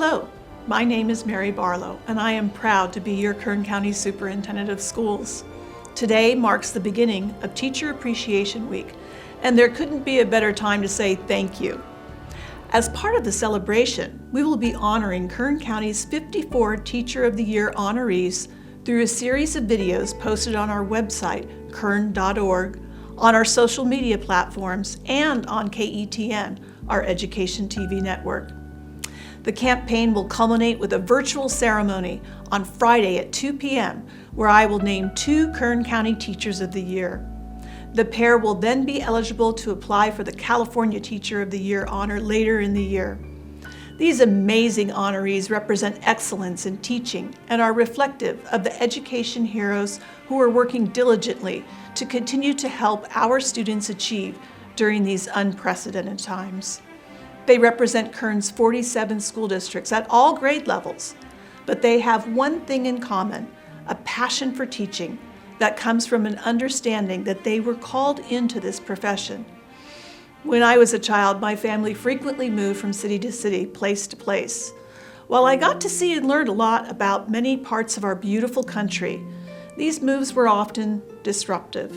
Hello, my name is Mary Barlow, and I am proud to be your Kern County Superintendent of Schools. Today marks the beginning of Teacher Appreciation Week, and there couldn't be a better time to say thank you. As part of the celebration, we will be honoring Kern County's 54 Teacher of the Year honorees through a series of videos posted on our website, kern.org, on our social media platforms, and on KETN, our education TV network. The campaign will culminate with a virtual ceremony on Friday at 2 p.m., where I will name 2 Kern County Teachers of the Year. The pair will then be eligible to apply for the California Teacher of the Year honor later in the year. These amazing honorees represent excellence in teaching and are reflective of the education heroes who are working diligently to continue to help our students achieve during these unprecedented times. They represent Kern's 47 school districts at all grade levels, but they have one thing in common, a passion for teaching that comes from an understanding that they were called into this profession. When I was a child, my family frequently moved from city to city, place to place. While I got to see and learn a lot about many parts of our beautiful country, these moves were often disruptive.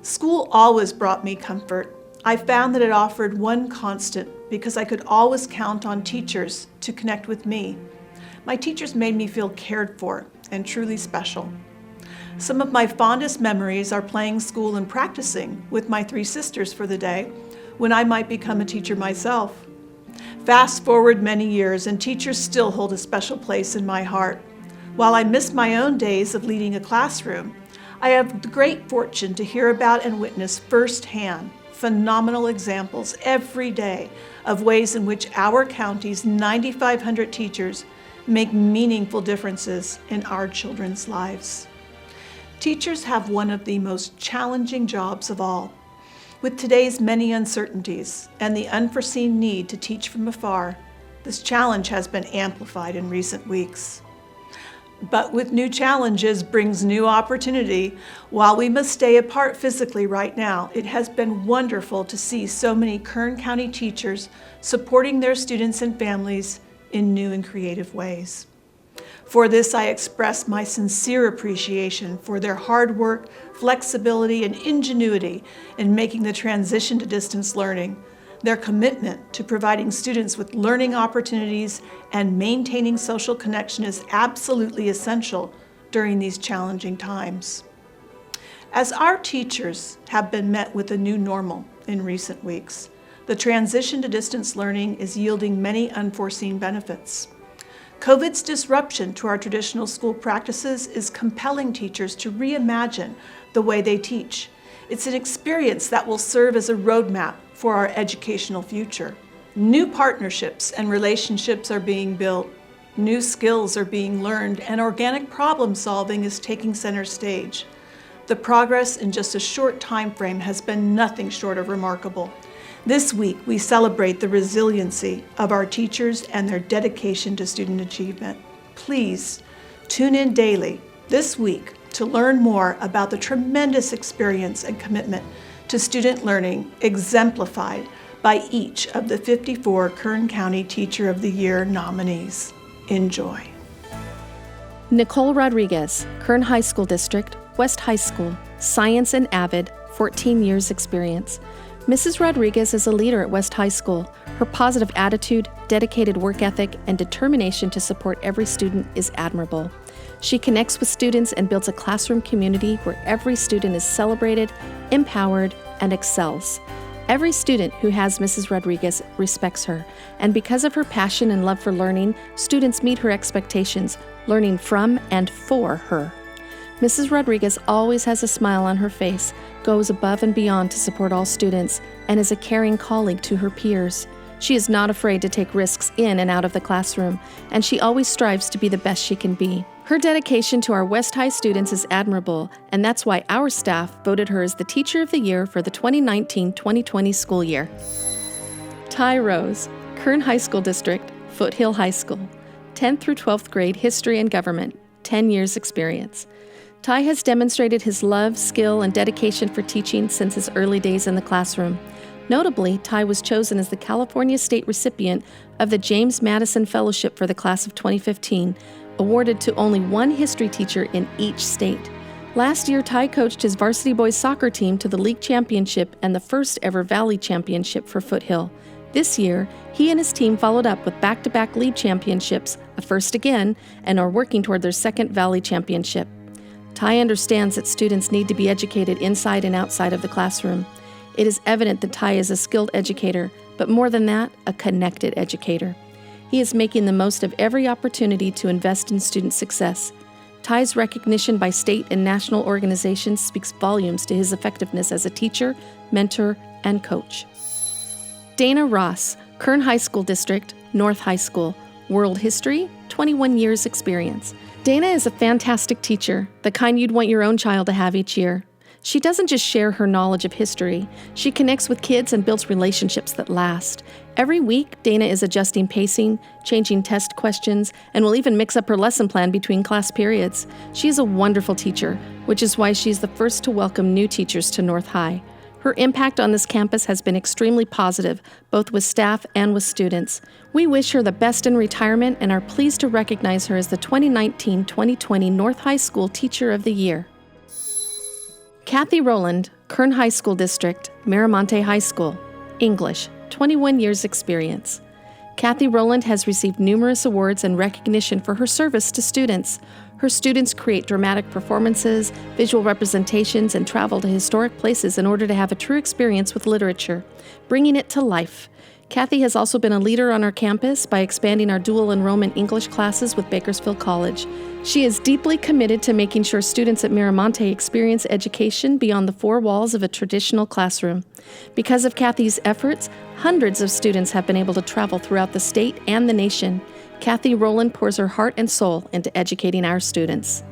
School always brought me comfort. I found that it offered one constant because I could always count on teachers to connect with me. My teachers made me feel cared for and truly special. Some of my fondest memories are playing school and practicing with my 3 sisters for the day when I might become a teacher myself. Fast forward many years and teachers still hold a special place in my heart. While I miss my own days of leading a classroom, I have the great fortune to hear about and witness firsthand phenomenal examples every day of ways in which our county's 9,500 teachers make meaningful differences in our children's lives. Teachers have one of the most challenging jobs of all. With today's many uncertainties and the unforeseen need to teach from afar, this challenge has been amplified in recent weeks. But with new challenges brings new opportunity. While we must stay apart physically right now, it has been wonderful to see so many Kern County teachers supporting their students and families in new and creative ways. For this, I express my sincere appreciation for their hard work, flexibility, and ingenuity in making the transition to distance learning. Their commitment to providing students with learning opportunities and maintaining social connection is absolutely essential during these challenging times. As our teachers have been met with a new normal in recent weeks, the transition to distance learning is yielding many unforeseen benefits. COVID's disruption to our traditional school practices is compelling teachers to reimagine the way they teach. It's an experience that will serve as a roadmap for our educational future. New partnerships and relationships are being built, new skills are being learned, and organic problem solving is taking center stage. The progress in just a short time frame has been nothing short of remarkable. This week, we celebrate the resiliency of our teachers and their dedication to student achievement. Please tune in daily this week to learn more about the tremendous experience and commitment to student learning exemplified by each of the 54 Kern County Teacher of the Year nominees. Enjoy. Nicole Rodriguez, Kern High School District, West High School, Science and Avid, 14 years experience. Mrs. Rodriguez is a leader at West High School. Her positive attitude, dedicated work ethic, and determination to support every student is admirable. She connects with students and builds a classroom community where every student is celebrated, empowered, and excels. Every student who has Mrs. Rodriguez respects her, and because of her passion and love for learning, students meet her expectations, learning from and for her. Mrs. Rodriguez always has a smile on her face, goes above and beyond to support all students, and is a caring colleague to her peers. She is not afraid to take risks in and out of the classroom, and she always strives to be the best she can be. Her dedication to our West High students is admirable, and that's why our staff voted her as the Teacher of the Year for the 2019-2020 school year. Tyros, Kern High School District, Foothill High School, 10th through 12th grade History and Government, 10 years experience. Ty has demonstrated his love, skill, and dedication for teaching since his early days in the classroom. Notably, Ty was chosen as the California State recipient of the James Madison Fellowship for the class of 2015, awarded to only one history teacher in each state. Last year, Ty coached his varsity boys soccer team to the league championship and the first ever Valley Championship for Foothill. This year, he and his team followed up with back-to-back league championships, a first again, and are working toward their second Valley Championship. Ty understands that students need to be educated inside and outside of the classroom. It is evident that Ty is a skilled educator, but more than that, a connected educator. He is making the most of every opportunity to invest in student success. Ty's recognition by state and national organizations speaks volumes to his effectiveness as a teacher, mentor, and coach. Dana Ross, Kern High School District, North High School, World History, 21 years experience. Dana is a fantastic teacher, the kind you'd want your own child to have each year. She doesn't just share her knowledge of history, she connects with kids and builds relationships that last. Every week, Dana is adjusting pacing, changing test questions, and will even mix up her lesson plan between class periods. She is a wonderful teacher, which is why she's the first to welcome new teachers to North High. Her impact on this campus has been extremely positive, both with staff and with students. We wish her the best in retirement and are pleased to recognize her as the 2019-2020 North High School Teacher of the Year. Cathy Rowland, Kern High School District, Miramonte High School, English, 21 years experience. Cathy Rowland has received numerous awards and recognition for her service to students. Her students create dramatic performances, visual representations, and travel to historic places in order to have a true experience with literature, bringing it to life. Cathy has also been a leader on our campus by expanding our dual enrollment English classes with Bakersfield College. She is deeply committed to making sure students at Miramonte experience education beyond the four walls of a traditional classroom. Because of Cathy's efforts, hundreds of students have been able to travel throughout the state and the nation. Cathy Rowland pours her heart and soul into educating our students.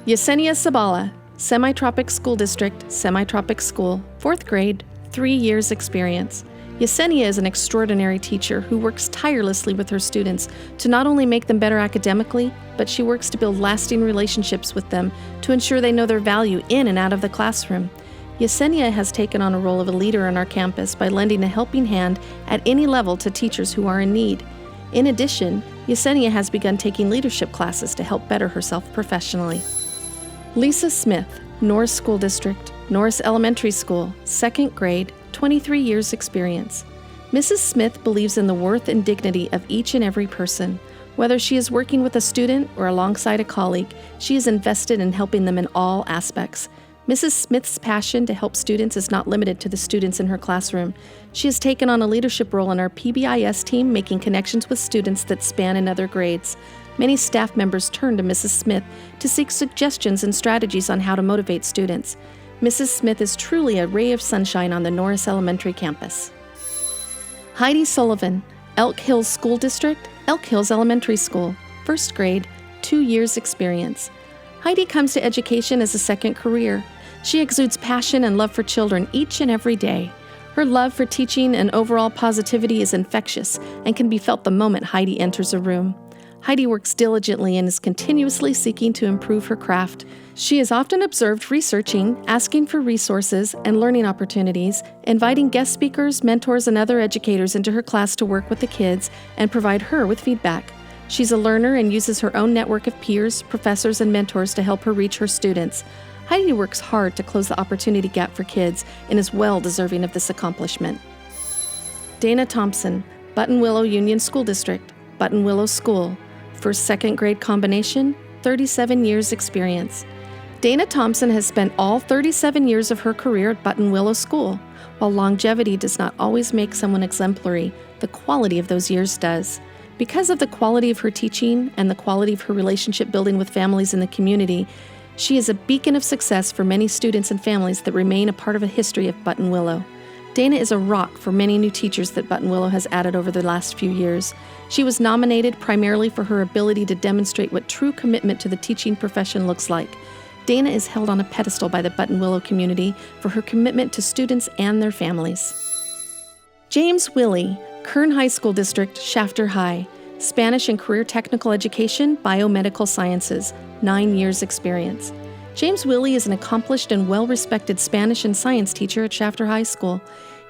Yesenia Subala, Semi-Tropic School District, Semi-Tropic School, 4th grade, 3 years experience. Yesenia is an extraordinary teacher who works tirelessly with her students to not only make them better academically, but she works to build lasting relationships with them to ensure they know their value in and out of the classroom. Yesenia has taken on a role of a leader on our campus by lending a helping hand at any level to teachers who are in need. In addition, Yesenia has begun taking leadership classes to help better herself professionally. Lisa Smith, Norris School District, Norris Elementary School, 2nd grade, 23 years experience. Mrs. Smith believes in the worth and dignity of each and every person. Whether she is working with a student or alongside a colleague, she is invested in helping them in all aspects. Mrs. Smith's passion to help students is not limited to the students in her classroom. She has taken on a leadership role in our PBIS team, making connections with students that span in other grades. Many staff members turn to Mrs. Smith to seek suggestions and strategies on how to motivate students. Mrs. Smith is truly a ray of sunshine on the Norris Elementary campus. Heidi Sullivan, Elk Hills School District, Elk Hills Elementary School, 1st grade, 2 years experience. Heidi comes to education as a second career. She exudes passion and love for children each and every day. Her love for teaching and overall positivity is infectious and can be felt the moment Heidi enters a room. Heidi works diligently and is continuously seeking to improve her craft. She is often observed researching, asking for resources and learning opportunities, inviting guest speakers, mentors, and other educators into her class to work with the kids and provide her with feedback. She's a learner and uses her own network of peers, professors, and mentors to help her reach her students. Heidi works hard to close the opportunity gap for kids and is well deserving of this accomplishment. Dana Thompson, Button Willow Union School District, Button Willow School, 1st-2nd grade combination, 37 years experience. Dana Thompson has spent all 37 years of her career at Button Willow School. While longevity does not always make someone exemplary, the quality of those years does. Because of the quality of her teaching and the quality of her relationship building with families in the community, she is a beacon of success for many students and families that remain a part of a history of Button Willow. Dana is a rock for many new teachers that Button Willow has added over the last few years. She was nominated primarily for her ability to demonstrate what true commitment to the teaching profession looks like. Dana is held on a pedestal by the Button Willow community for her commitment to students and their families. James Willie, Kern High School District, Shafter High, Spanish and Career Technical Education, Biomedical Sciences, 9 years experience. James Willie is an accomplished and well-respected Spanish and science teacher at Shafter High School.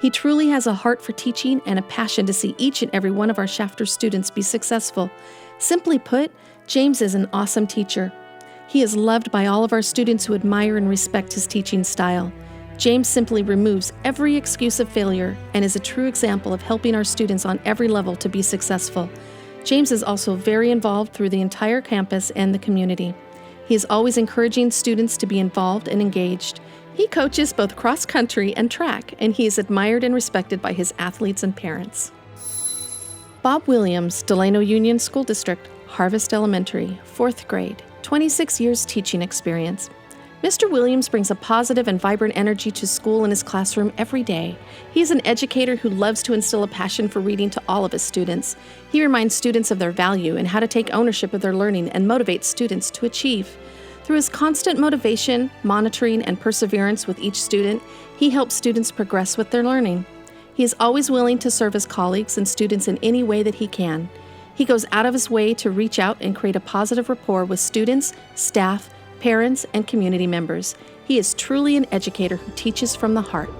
He truly has a heart for teaching and a passion to see each and every one of our Shafter students be successful. Simply put, James is an awesome teacher. He is loved by all of our students who admire and respect his teaching style. James simply removes every excuse of failure and is a true example of helping our students on every level to be successful. James is also very involved through the entire campus and the community. He is always encouraging students to be involved and engaged. He coaches both cross-country and track, and he is admired and respected by his athletes and parents. Bob Williams, Delano Union School District, Harvest Elementary, 4th grade, 26 years teaching experience. Mr. Williams brings a positive and vibrant energy to school and his classroom every day. He is an educator who loves to instill a passion for reading to all of his students. He reminds students of their value and how to take ownership of their learning and motivates students to achieve. Through his constant motivation, monitoring, and perseverance with each student, he helps students progress with their learning. He is always willing to serve his colleagues and students in any way that he can. He goes out of his way to reach out and create a positive rapport with students, staff, parents, and community members. He is truly an educator who teaches from the heart.